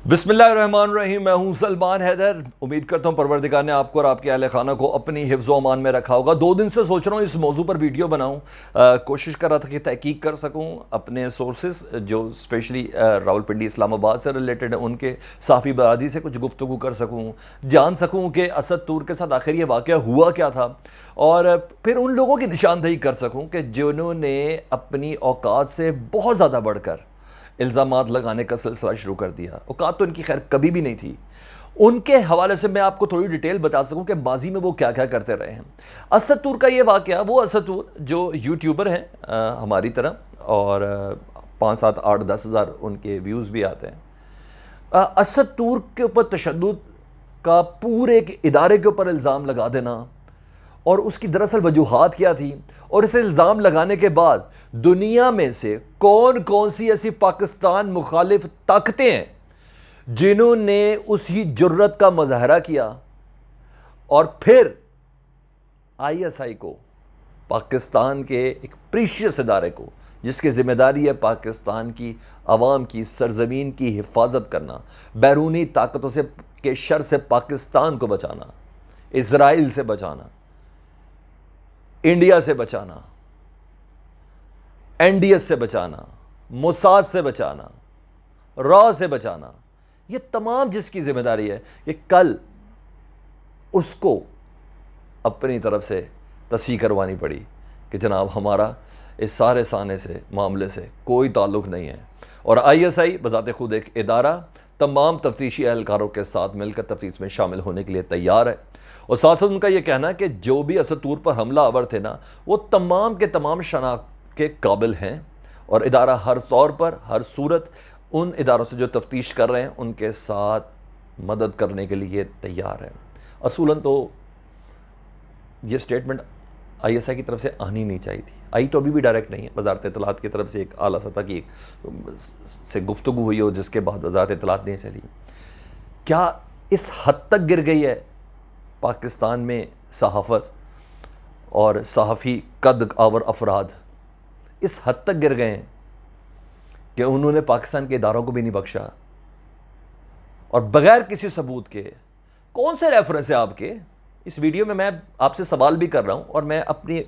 बिस्मिल्लाहिर्रहमानिर्रहीम। मैं हूं सलमान हैदर। उम्मीद करता हूं परवरदिगार ने आपको और आपके अहले खाना को अपनी हिफ्ज़ अमान में रखा होगा। 2 दिन से सोच रहा हूं इस मौजू पर वीडियो बनाऊं। कोशिश कर रहा था कि तहकीक कर सकूं अपने सोर्सेज जो स्पेशली रावलपिंडी इस्लामाबाद से रिलेटेड है उनके साफ़ी बरादरी से कुछ गुफ्तगू कर सकूं, जान सकूं कि असद तूर के साथ आखिर ये वाक़या हुआ क्या था, और फिर उन लोगों की निशानदेही कर सकूं कि जिन्होंने अपनी औकात से बहुत ज़्यादा बढ़कर इल्ज़ामात लगाने का सिलसिला शुरू कर दिया। औकात तो इनकी खैर कभी भी नहीं थी। उनके हवाले से मैं आपको थोड़ी डिटेल बता सकूं कि माजी में वो क्या क्या करते रहे हैं। असद तूर का ये वाक़या, वो असद तूर जो यूट्यूबर हैं हमारी तरह, और 5, 7, 8, 10 हज़ार उनके व्यूज़ भी आते हैं। असद तूर के ऊपर तशद्दुद का पूरे एक इदारे के ऊपर इल्ज़ाम लगा देना, और उसकी दरअसल वजूहात क्या थी, और इसे इल्ज़ाम लगाने के बाद दुनिया में से कौन कौन सी ऐसी पाकिस्तान मुखालिफ ताकतें हैं जिन्होंने उसी जुर्रत का मुजाहरा किया, और फिर ISI को, पाकिस्तान के एक प्रीशियस इदारे को जिसकी ज़िम्मेदारी है पाकिस्तान की आवाम की सरजमीन की हिफाजत करना, बैरूनी ताकतों से के शर से पाकिस्तान को बचाना, इसराइल से बचाना, इंडिया से बचाना, NDS से बचाना, मोसाद से बचाना, रॉ से बचाना, ये तमाम जिसकी जिम्मेदारी है, ये कल उसको अपनी तरफ से तस्हीह करवानी पड़ी कि जनाब हमारा इस सारे साने से मामले से कोई ताल्लुक़ नहीं है। और ISI बज़ाते खुद एक इदारा तमाम तफ्तीशी एहलकारों के साथ मिलकर तफ्तीश में शामिल होने के लिए तैयार है। और साथ साथ उनका यह कहना है कि जो भी असद तूर पर हमला आवर थे ना, वो तमाम के तमाम शनाख्त के काबिल हैं, और इदारा हर तौर पर हर सूरत उन इदारों से जो तफ्तीश कर रहे हैं उनके साथ मदद करने के लिए तैयार है। असूलन तो ये स्टेटमेंट ISI की तरफ से आनी नहीं चाहिए थी। आई तो अभी भी डायरेक्ट नहीं है। वजारत इत्तलात की तरफ से एक आला सतह की से गुफ्तगू हुई हो जिसके बाद वजारत इत्तलात नहीं चली। क्या इस हद तक गिर गई है पाकिस्तान में सहाफ़त और सहाफ़ी कद आवर अफराद, इस हद तक गिर गए हैं कि उन्होंने पाकिस्तान के इदारों को भी नहीं बख्शा, और बग़ैर किसी सबूत के। कौन से रेफरेंस है आपके? इस वीडियो में मैं आपसे सवाल भी कर रहा हूं, और मैं अपने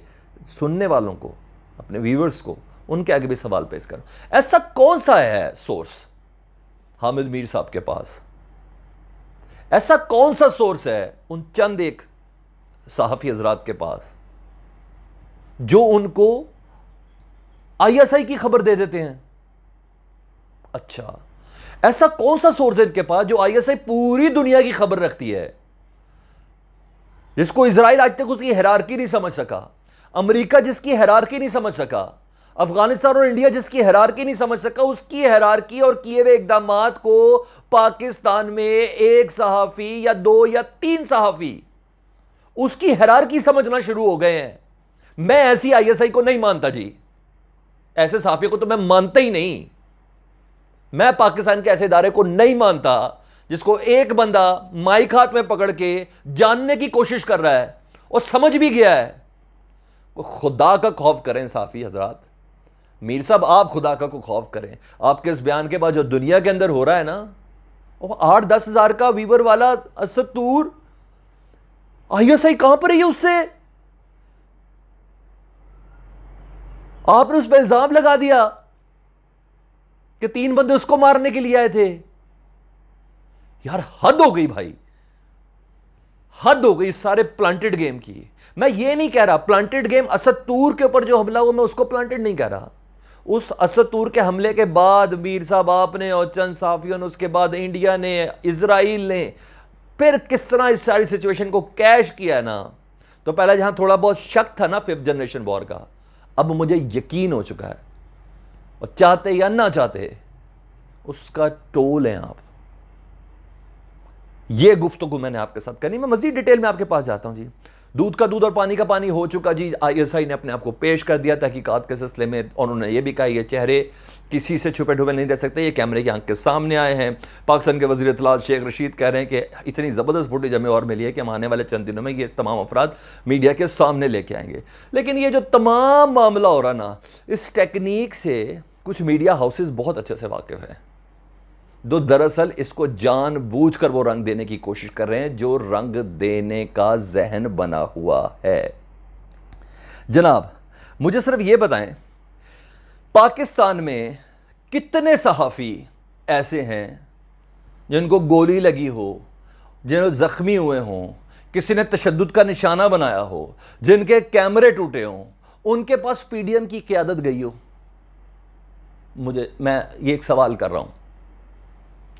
सुनने वालों को, अपने व्यूवर्स को, उनके आगे भी सवाल पेश कर रहा हूं। ऐसा कौन सा है सोर्स हामिद मीर साहब के पास? ऐसा कौन सा सोर्स है उन चंद एक सहाफ़ी हजरात के पास जो उनको ISI की खबर दे देते हैं? अच्छा, ऐसा कौन सा सोर्स है इनके पास जो ISI पूरी दुनिया की खबर रखती है, जिसको इजराइल आज तक उसकी हिरारकी नहीं समझ सका, अमेरिका जिसकी हिरारकी नहीं समझ सका, अफगानिस्तान और इंडिया जिसकी हिरारकी नहीं समझ सका, उसकी हिरारकी और किए हुए इकदामात को पाकिस्तान में एक सहाफ़ी या 2 या 3 सहाफ़ी उसकी हिरारकी समझना शुरू हो गए हैं। मैं ऐसी ISI को नहीं मानता जी, ऐसे सहाफ़ी को तो मैं मानता ही नहीं। मैं पाकिस्तान के ऐसे इदारे को नहीं मानता जिसको एक बंदा माइक हाथ में पकड़ के जानने की कोशिश कर रहा है और समझ भी गया है। वो खुदा का खौफ करें सहाफ़ी हजरात। मीर साहब, आप खुदा का को खौफ करें। आपके इस बयान के बाद जो दुनिया के अंदर हो रहा है ना, वो 8-10 हज़ार का व्यूवर वाला असद तूर, ISI कहां पर है उससे? आपने उस पर इल्जाम लगा दिया कि 3 बंदे उसको मारने के लिए आए थे। यार हद हो गई भाई, हद हो गई इस सारे प्लांटेड गेम की। मैं ये नहीं कह रहा प्लांटेड गेम असद तूर के ऊपर जो हमला हुआ मैं उसको प्लांटेड नहीं कह रहा। उस असद तूर के हमले के बाद मीर साहब आपने और चंद साफियों ने, उसके बाद इंडिया ने, इजराइल ने फिर किस तरह इस सारी सिचुएशन को कैश किया है ना, तो पहले जहां थोड़ा बहुत शक था ना 5th जनरेशन वॉर का, अब मुझे यकीन हो चुका है, और चाहते या ना चाहते उसका टोल है आप। ये गुफ्तगू मैंने आपके साथ करनी। मैं मजीद डिटेल में आपके पास जाता हूं जी। दूध का दूध और पानी का पानी हो चुका जी। ISI ने अपने आप को पेश कर दिया तहकीकात के सिलसिले में, और उन्होंने ये भी कहा ये चेहरे किसी से छुपे ढुपे नहीं रह सकते, ये कैमरे की आंख के सामने आए हैं। पाकिस्तान के वज़ीर इत्तलात शेख रशीद कह रहे हैं कि इतनी ज़बरदस्त फुटेज हमें और मिली है कि हम आने वाले चंद दिनों में ये तमाम अफराद मीडिया के सामने लेके आएंगे। लेकिन ये जो तमाम मामला हो रहा ना, इस टेक्निक से कुछ मीडिया हाउसेस बहुत अच्छे से वाकिफ़ हैं। जो दरअसल इसको जानबूझकर वो रंग देने की कोशिश कर रहे हैं जो रंग देने का जहन बना हुआ है। जनाब, मुझे सिर्फ ये बताएं, पाकिस्तान में कितने सहाफ़ी ऐसे हैं जिनको गोली लगी हो, जिन्हें ज़ख्मी हुए हों, किसी ने तशद्दुद का निशाना बनाया हो, जिनके कैमरे टूटे हों, उनके पास पीडीएम की क़यादत गई हो? मैं ये एक सवाल कर रहा हूँ,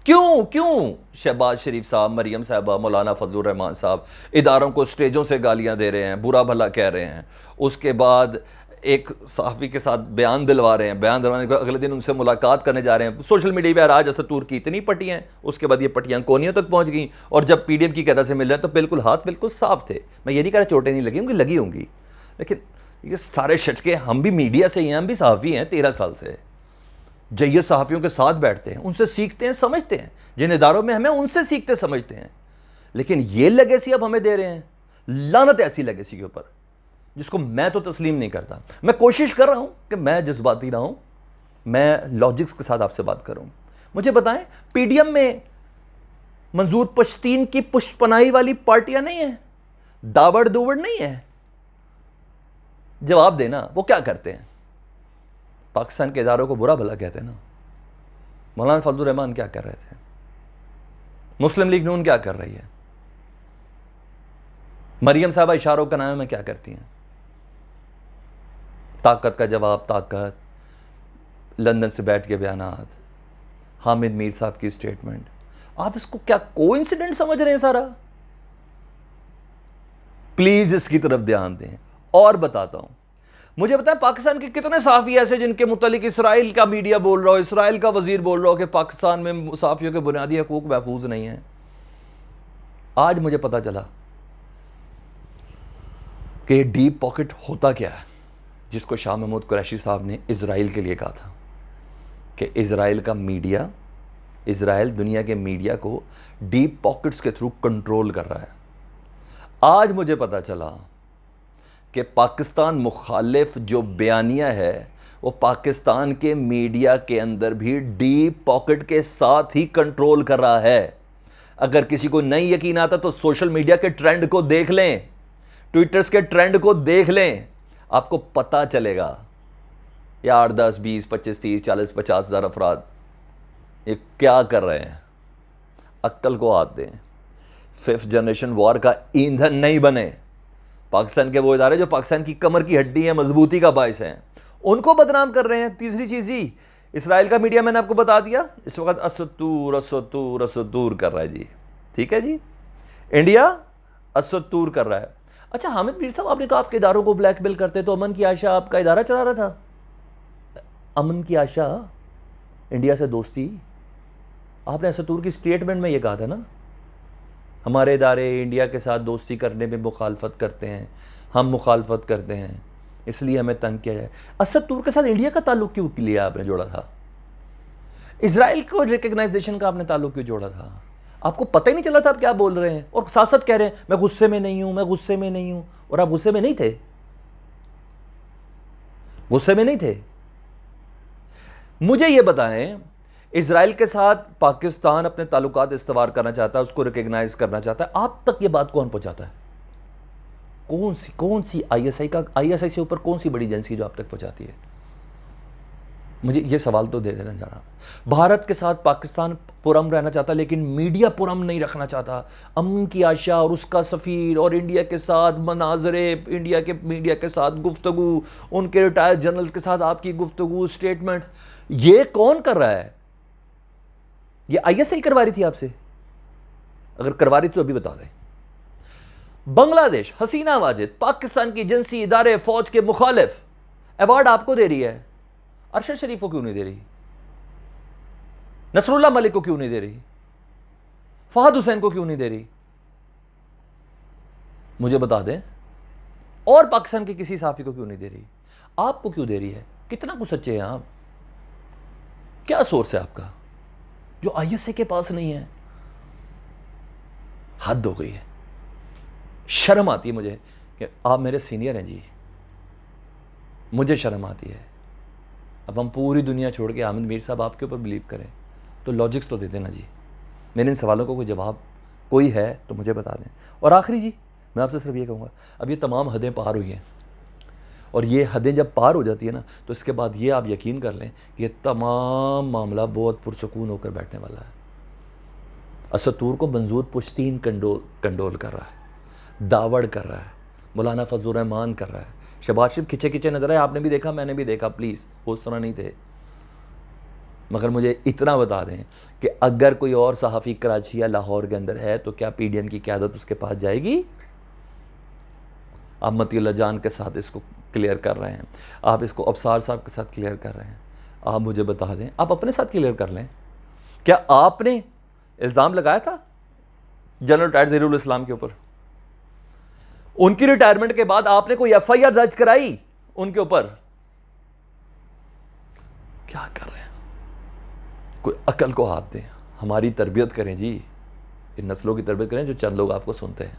क्यों शहबाज शरीफ साहब, मरियम साहबा, मौलाना फजलुर रहमान साहब इदारों को स्टेजों से गालियां दे रहे हैं, बुरा भला कह रहे हैं, उसके बाद एक सहाफ़ी के साथ बयान दिलवा रहे हैं, बयान दिलवाने के बाद अगले दिन उनसे मुलाकात करने जा रहे हैं, सोशल मीडिया पर आज असतूर की इतनी पट्टियाँ हैं, उसके बाद ये पट्टियाँ कोनियों तक पहुँच गई, और जब पीडीएम की क़यादत से मिल रहे हैं तो बिल्कुल हाथ बिल्कुल साफ थे। मैं ये नहीं कह रहा चोटें नहीं लगी होंगी, लगी होंगी, लेकिन ये सारे शटके, हम भी मीडिया से ही हैं, हम भी सहाफ़ी हैं 13 साल से, जैसे सहाफ़ियों के साथ बैठते हैं, उनसे सीखते हैं, समझते हैं, जिन इदारों में हमें उनसे सीखते समझते हैं, लेकिन ये लेगेसी अब हमें दे रहे हैं। लानत ऐसी लेगेसी के ऊपर जिसको मैं तो तस्लीम नहीं करता। मैं कोशिश कर रहा हूं कि मैं जज्बाती ना हूं, मैं लॉजिक्स के साथ आपसे बात करूं। मुझे बताएं, पीडीएम में मंजूर पश्तीन की पुष्पनाई वाली पार्टियां नहीं है, दावड़ दुवड़ नहीं है? जवाब देना, वो क्या करते हैं? पाकिस्तान के इदारों को बुरा भला कहते हैं ना। मौलाना फजलुर रहमान क्या कर रहे थे? मुस्लिम लीग नून क्या कर रही है? मरियम साहबा इशारों का नाम में क्या करती हैं? ताकत का जवाब ताकत, लंदन से बैठ के बयानात, हामिद मीर साहब की स्टेटमेंट, आप इसको क्या कोइंसिडेंट समझ रहे हैं सारा? प्लीज इसकी तरफ ध्यान दें। और बताता हूं, मुझे बताएं, पाकिस्तान के कितने सहाफ़ी ऐसे जिनके मुतालिक इसराइल का मीडिया बोल रहा हो, इसराइल का वजीर बोल रहा हो कि पाकिस्तान में सहाफ़ियों के बुनियादी हकूक महफूज नहीं है। आज मुझे पता चला कि डीप पॉकेट होता क्या है, जिसको शाह महमूद कुरैशी साहब ने इसराइल के लिए कहा था कि इसराइल का मीडिया, इसराइल दुनिया के मीडिया को डीप पॉकेट्स के थ्रू कंट्रोल कर रहा है। आज मुझे पता चला कि पाकिस्तान मुखालिफ जो बयानिया है वो पाकिस्तान के मीडिया के अंदर भी डीप पॉकेट के साथ ही कंट्रोल कर रहा है। अगर किसी को नहीं यकीन आता तो सोशल मीडिया के ट्रेंड को देख लें, ट्विटर्स के ट्रेंड को देख लें, आपको पता चलेगा। ये 8, 10, 20, 25, 30, 40, 50 हज़ार अफराद ये क्या कर रहे हैं? अक्ल को हाथ दें। 5th जनरेशन वॉर का ईंधन नहीं बने। पाकिस्तान के वो इदारे जो पाकिस्तान की कमर की हड्डी है, मजबूती का बायस हैं, उनको बदनाम कर रहे हैं। तीसरी चीज़ ही, इसराइल का मीडिया मैंने आपको बता दिया, इस वक्त असतूर असतूर असतूर कर रहा है जी। ठीक है जी, इंडिया असतूर कर रहा है। अच्छा हामिद मीर साहब, आपने कहा आपके इदारों को ब्लैकमेल करते, तो अमन की आशा आपका इदारा चला रहा था। अमन की आशा, इंडिया से दोस्ती, आपने असतूर की स्टेटमेंट में ये कहा था ना, हमारे इदारे इंडिया के साथ दोस्ती करने में मुखालफत करते हैं, हम मुखालफत करते हैं, इसलिए हमें तंग किया जाए। असतूर के साथ इंडिया का ताल्लुक क्यों लिया आपने, जोड़ा था? इसराइल को रिकग्नाइजेशन का आपने ताल्लुक क्यों जोड़ा था? आपको पता ही नहीं चला था आप क्या बोल रहे हैं, और साथ साथ कह रहे हैं मैं गुस्से में नहीं हूं, मैं गुस्से में नहीं हूं, और आप गुस्से में नहीं थे, गुस्से में नहीं थे। मुझे यह बताएं, इजराइल के साथ पाकिस्तान अपने ताल्लुकात इस्तवार करना चाहता है, उसको रिकग्नाइज करना चाहता है, आप तक ये बात कौन पहुंचाता है? कौन सी आईएसआई से ऊपर कौन सी बड़ी एजेंसी जो आप तक पहुंचाती है? मुझे ये सवाल तो दे देना जा रहा। भारत के साथ पाकिस्तान पुरअमन रहना चाहता, लेकिन मीडिया पुरअमन नहीं रखना चाहता। अमन की आशा और उसका सफ़ीर और इंडिया के साथ मनाजरे, इंडिया के मीडिया के साथ गुफ्तगू, उनके रिटायर्ड जनरल्स के साथ आपकी गुफ्तगू, स्टेटमेंट्स, ये कौन कर रहा है? ये आईएसआई करवा रही थी आपसे? अगर करवा रही तो अभी बता दें। बांग्लादेश, हसीना वाजिद, पाकिस्तान की एजेंसी, इदारे, फौज के मुखालिफ अवार्ड आपको दे रही है, अरशद शरीफ को क्यों नहीं दे रही? नसरुल्लाह मलिक को क्यों नहीं दे रही? फहद हुसैन को क्यों नहीं दे रही? मुझे बता दें। और पाकिस्तान के किसी सहाफ़ी को क्यों नहीं दे रही? आपको क्यों दे रही है? कितना कुछ सच्चे हैं आप? क्या सोर्स है आपका जो आईएसआई के पास नहीं है? हद हो गई है। शर्म आती है मुझे कि आप मेरे सीनियर हैं जी, मुझे शर्म आती है। अब हम पूरी दुनिया छोड़ के हामिद मीर साहब आपके ऊपर बिलीव करें? तो लॉजिक्स तो दे देना जी। मेरे इन सवालों को कोई जवाब कोई है तो मुझे बता दें। और आखिरी जी, मैं आपसे सिर्फ ये कहूँगा, अब ये तमाम हदें पार हुई हैं, और ये हदें जब पार हो जाती है ना, तो इसके बाद ये आप यकीन कर लें कि ये तमाम मामला बहुत पुरसकून होकर बैठने वाला है। असतूर को मंजूर पुश्तीन कंडोल कर रहा है, दावड़ कर रहा है, मौलाना फजलुर रहमान कर रहा है, शहबाज शरीफ खिंचे खिंचे नजर आए, आपने भी देखा, मैंने भी देखा, प्लीज़ वो उस तरह नहीं थे। मगर मुझे इतना बता दें कि अगर कोई और सहाफ़ी कराची या लाहौर के अंदर है तो क्या PDM की क़यादत उसके पास जाएगी? आप मतीउल्लाह जान के साथ इसको क्लियर कर रहे हैं, आप इसको अबसार साहब के साथ क्लियर कर रहे हैं। आप मुझे बता दें, आप अपने साथ क्लियर कर लें, क्या आपने इल्ज़ाम लगाया था जनरल रिटायर्ड ज़हीरुल इस्लाम के ऊपर? उनकी रिटायरमेंट के बाद आपने कोई FIR दर्ज कराई उनके ऊपर? क्या कर रहे हैं? कोई अकल को हाथ दें, हमारी तरबियत करें जी, इन नस्लों की तरबियत करें जो चंद लोग आपको सुनते हैं।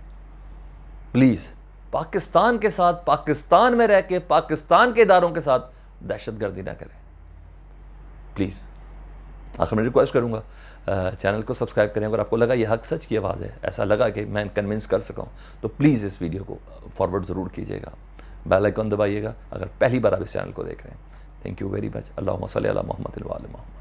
प्लीज़ पाकिस्तान के साथ, पाकिस्तान में रह के, पाकिस्तान के इदारों के साथ दहशतगर्दी ना करें प्लीज़। आखिर में रिक्वेस्ट करूँगा, चैनल को सब्सक्राइब करें। अगर आपको लगा ये हक सच की आवाज़ है, ऐसा लगा कि मैं कन्विंस कर सका हूँ, तो प्लीज़ इस वीडियो को फॉरवर्ड ज़रूर कीजिएगा, बेल आइकन दबाइएगा अगर पहली बार आप इस चैनल को देख रहे हैं। Thank you very much. अल्लाहुम्मा सल्ली अला मुहम्मद व आले मुहम्मद।